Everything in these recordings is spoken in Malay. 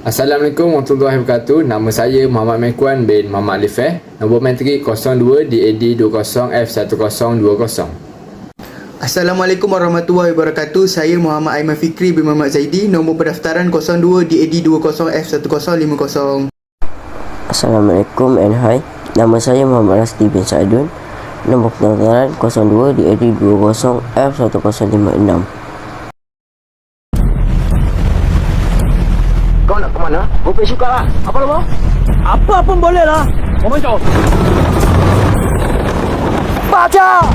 Assalamualaikum warahmatullahi wabarakatuh. Nama saya Muhammad Mekuan bin Muhammad Alif. Nombor matrik 02 DAD 20F1020. Assalamualaikum warahmatullahi wabarakatuh. Saya Muhammad Aiman Fikri bin Muhammad Zaidi. Nombor pendaftaran 02 DAD 20F1050. Assalamualaikum and hi. Nama saya Muhammad Rasdi bin Sa'adun. Nombor pendaftaran 02 DAD 20F1056. Kau nak ke mana? Bukan suka lah. Apa nama? Apa pun boleh lah. Momentum. Baca!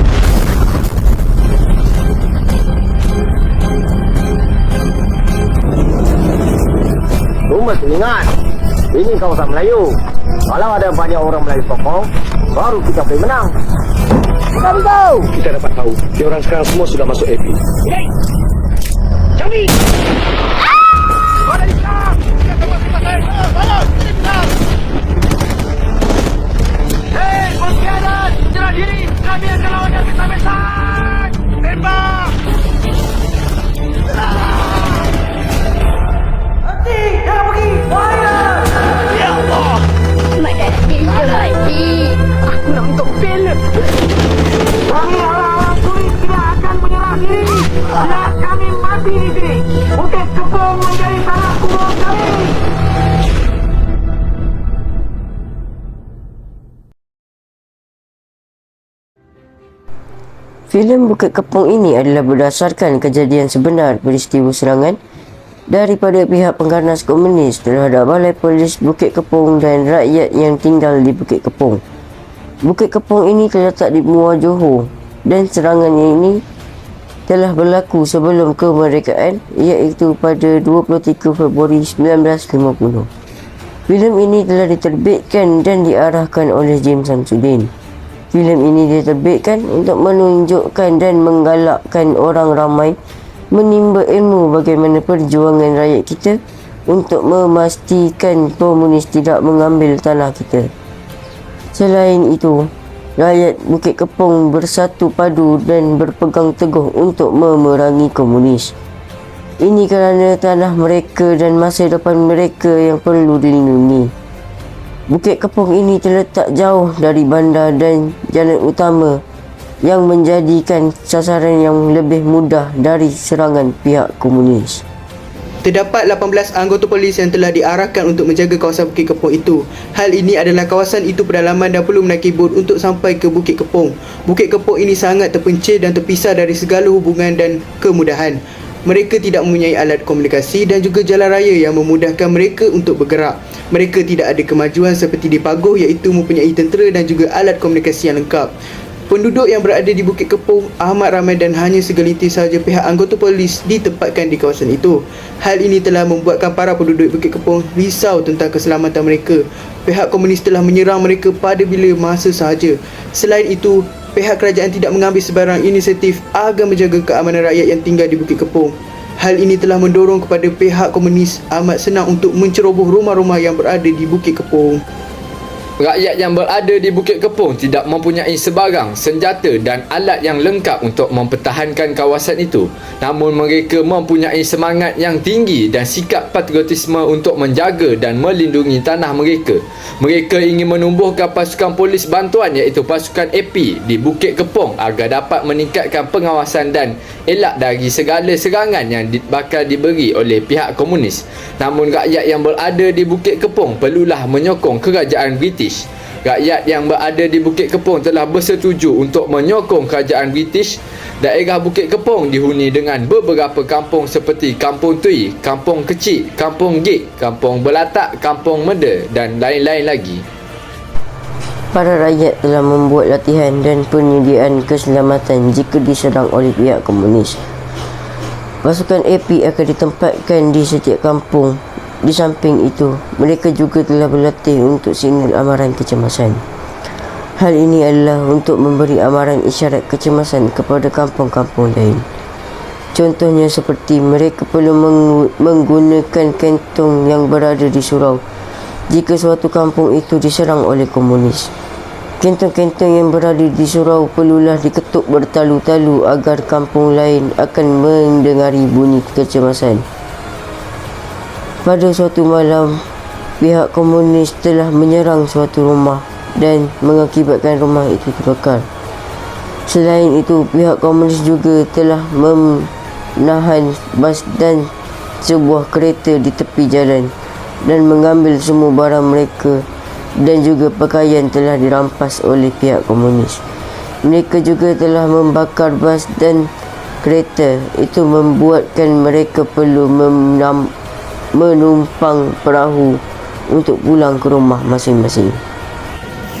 Lu mesti ingat, ini kawasan Melayu. Kalau ada banyak orang Melayu sokong, baru kita boleh menang. Kita tahu. Kita dapat tahu, dia orang sekarang semua sudah masuk AP. Hei! Jami! Ada di belakang! Kita semua sempat saya! Tolong! Sini belakang! Hei! Pengkhianat! Serah diri! Kami akan lawan yang kita besar! Tembak! Henti! Jangan pergi! Fire! Ya Allah! Makasih Jumaidi. Aku nak untuk bela! Kami orang-orang turis tidak akan menyerah diri! Biar kami mati di sini! Bukit Kepong menjadi tanah kubur kami! Filem Bukit Kepong ini adalah berdasarkan kejadian sebenar peristiwa serangan daripada pihak pengganas komunis terhadap Balai Polis Bukit Kepong dan rakyat yang tinggal di Bukit Kepong. Bukit Kepong ini terletak di benua Johor dan serangan ini telah berlaku sebelum kemerdekaan, iaitu pada 23 Februari 1950. Filem ini telah diterbitkan dan diarahkan oleh James Samsudin. Filem ini diterbitkan untuk menunjukkan dan menggalakkan orang ramai menimba ilmu bagaimana perjuangan rakyat kita untuk memastikan komunis tidak mengambil tanah kita. Selain itu, rakyat Bukit Kepong bersatu padu dan berpegang teguh untuk memerangi komunis. Ini kerana tanah mereka dan masa depan mereka yang perlu dilindungi. Bukit Kepong ini terletak jauh dari bandar dan jalan utama yang menjadikan sasaran yang lebih mudah dari serangan pihak komunis. Terdapat 18 anggota polis yang telah diarahkan untuk menjaga kawasan Bukit Kepong itu. Hal ini adalah kawasan itu pedalaman dan perlu menaiki bot untuk sampai ke Bukit Kepong. Bukit Kepong ini sangat terpencil dan terpisah dari segala hubungan dan kemudahan. Mereka tidak mempunyai alat komunikasi dan juga jalan raya yang memudahkan mereka untuk bergerak. Mereka tidak ada kemajuan seperti di Pagoh, iaitu mempunyai tentera dan juga alat komunikasi yang lengkap. Penduduk yang berada di Bukit Kepong amat ramai dan hanya segelintir sahaja pihak anggota polis ditempatkan di kawasan itu. Hal ini telah membuatkan para penduduk Bukit Kepong risau tentang keselamatan mereka. Pihak komunis telah menyerang mereka pada bila masa sahaja. Selain itu, pihak kerajaan tidak mengambil sebarang inisiatif agar menjaga keamanan rakyat yang tinggal di Bukit Kepong. Hal ini telah mendorong kepada pihak komunis amat senang untuk menceroboh rumah-rumah yang berada di Bukit Kepong. Rakyat yang berada di Bukit Kepong tidak mempunyai sebarang senjata dan alat yang lengkap untuk mempertahankan kawasan itu. Namun mereka mempunyai semangat yang tinggi dan sikap patriotisme untuk menjaga dan melindungi tanah mereka. Mereka ingin menumbuhkan pasukan polis bantuan, iaitu pasukan AP di Bukit Kepong agar dapat meningkatkan pengawasan dan elak dari segala serangan yang bakal diberi oleh pihak komunis. Namun rakyat yang berada di Bukit Kepong perlulah menyokong kerajaan British. Rakyat yang berada di Bukit Kepong telah bersetuju untuk menyokong kerajaan British. Daerah Bukit Kepong dihuni dengan beberapa kampung seperti Kampung Tui, Kampung Kecil, Kampung Gig, Kampung Belatak, Kampung Meda dan lain-lain lagi. Para rakyat telah membuat latihan dan penyediaan keselamatan jika diserang oleh pihak komunis. Pasukan AP akan ditempatkan di setiap kampung. Di samping itu, mereka juga telah berlatih untuk signal amaran kecemasan. Hal ini adalah untuk memberi amaran isyarat kecemasan kepada kampung-kampung lain. Contohnya seperti mereka perlu menggunakan kantong yang berada di surau jika suatu kampung itu diserang oleh komunis. Kantong-kantong yang berada di surau perlulah diketuk bertalu-talu agar kampung lain akan mendengari bunyi kecemasan. Pada suatu malam, pihak komunis telah menyerang suatu rumah dan mengakibatkan rumah itu terbakar. Selain itu, pihak komunis juga telah menahan bas dan sebuah kereta di tepi jalan dan mengambil semua barang mereka, dan juga pakaian telah dirampas oleh pihak komunis. Mereka juga telah membakar bas dan kereta. Itu membuatkan mereka perlu menumpang perahu untuk pulang ke rumah masing-masing.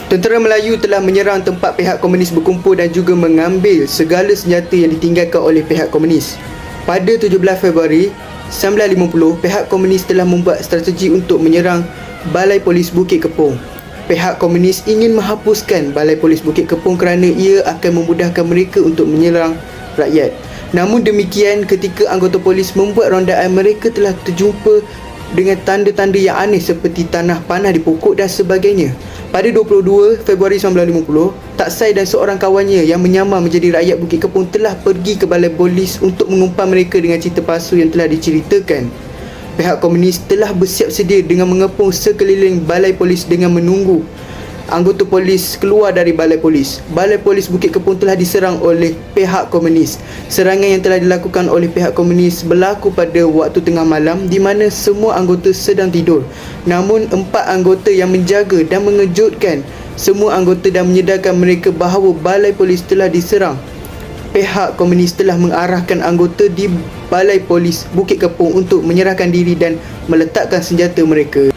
Tentera Melayu telah menyerang tempat pihak komunis berkumpul dan juga mengambil segala senjata yang ditinggalkan oleh pihak komunis. Pada 17 Februari 1950, pihak komunis telah membuat strategi untuk menyerang Balai Polis Bukit Kepong. Pihak komunis ingin menghapuskan Balai Polis Bukit Kepong kerana ia akan memudahkan mereka untuk menyerang rakyat. Namun demikian, ketika anggota polis membuat rondaan, mereka telah terjumpa dengan tanda-tanda yang aneh seperti tanah panah di pokok dan sebagainya. Pada 22 Februari 1950, Tak Sai dan seorang kawannya yang menyamar menjadi rakyat Bukit Kepong telah pergi ke balai polis untuk mengumpan mereka dengan cerita palsu yang telah diceritakan. Pihak komunis telah bersiap sedia dengan mengepung sekeliling balai polis dengan menunggu anggota polis keluar dari balai polis. Balai polis Bukit Kepong telah diserang oleh pihak komunis. Serangan yang telah dilakukan oleh pihak komunis berlaku pada waktu tengah malam di mana semua anggota sedang tidur. Namun 4 anggota yang menjaga dan mengejutkan semua anggota dan menyedarkan mereka bahawa balai polis telah diserang. Pihak komunis telah mengarahkan anggota di balai polis Bukit Kepong untuk menyerahkan diri dan meletakkan senjata mereka.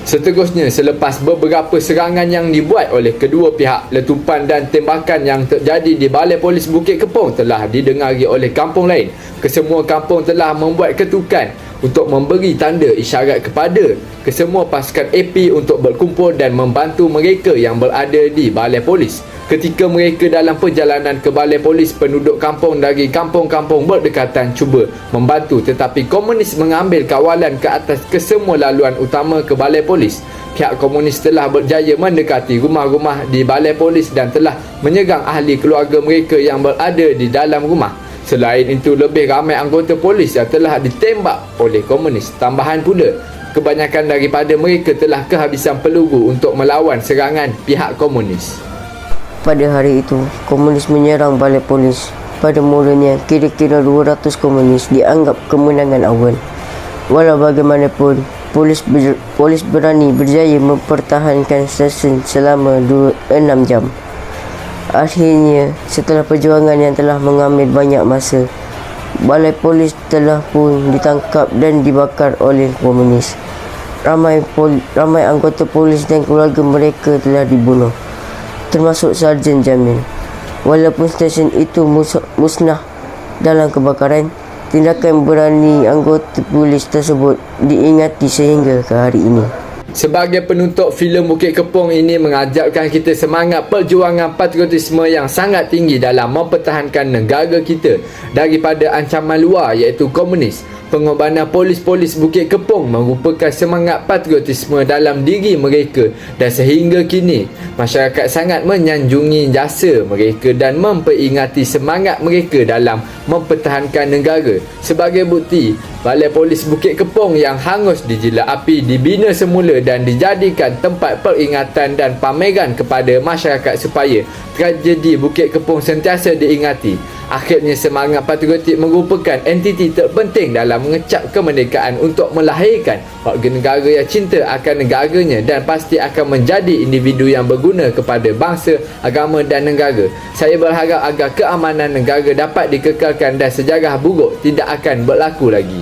Seterusnya, selepas beberapa serangan yang dibuat oleh kedua pihak, letupan dan tembakan yang terjadi di Balai Polis Bukit Kepong telah didengari oleh kampung lain. Kesemua kampung telah membuat ketukan untuk memberi tanda isyarat kepada kesemua pasukan AP untuk berkumpul dan membantu mereka yang berada di Balai Polis. Ketika mereka dalam perjalanan ke balai polis, penduduk kampung dari kampung-kampung berdekatan cuba membantu, tetapi komunis mengambil kawalan ke atas kesemua laluan utama ke balai polis. Pihak komunis telah berjaya mendekati rumah-rumah di balai polis dan telah menyerang ahli keluarga mereka yang berada di dalam rumah. Selain itu, lebih ramai anggota polis yang telah ditembak oleh komunis. Tambahan pula, kebanyakan daripada mereka telah kehabisan peluru untuk melawan serangan pihak komunis. Pada hari itu, komunis menyerang balai polis. Pada mulanya, kira-kira 200 komunis dianggap kemenangan awal. Walau bagaimanapun, polis berani berjaya mempertahankan stesen selama 6 jam. Akhirnya, setelah perjuangan yang telah mengambil banyak masa, balai polis telah pun ditangkap dan dibakar oleh komunis. Ramai anggota polis dan keluarga mereka telah dibunuh, termasuk Sarjan Jamil. Walaupun stesen itu musnah dalam kebakaran, tindakan berani anggota polis tersebut diingati sehingga ke hari ini. Sebagai penuntut, filem Bukit Kepong ini mengajarkan kita semangat perjuangan patriotisme yang sangat tinggi dalam mempertahankan negara kita daripada ancaman luar iaitu komunis. Pengorbanan polis-polis Bukit Kepong merupakan semangat patriotisme dalam diri mereka dan sehingga kini masyarakat sangat menyanjungi jasa mereka dan memperingati semangat mereka dalam mempertahankan negara. Sebagai bukti, Balai Polis Bukit Kepong yang hangus dijila api dibina semula dan dijadikan tempat peringatan dan pameran kepada masyarakat supaya tragedi Bukit Kepong sentiasa diingati. Akhirnya, semangat patriotik merupakan entiti terpenting dalam mengecap kemerdekaan untuk melahirkan warga negara yang cinta akan negaranya dan pasti akan menjadi individu yang berguna kepada bangsa, agama dan negara. Saya berharap agar keamanan negara dapat dikekalkan dan sejarah buruk tidak akan berlaku lagi.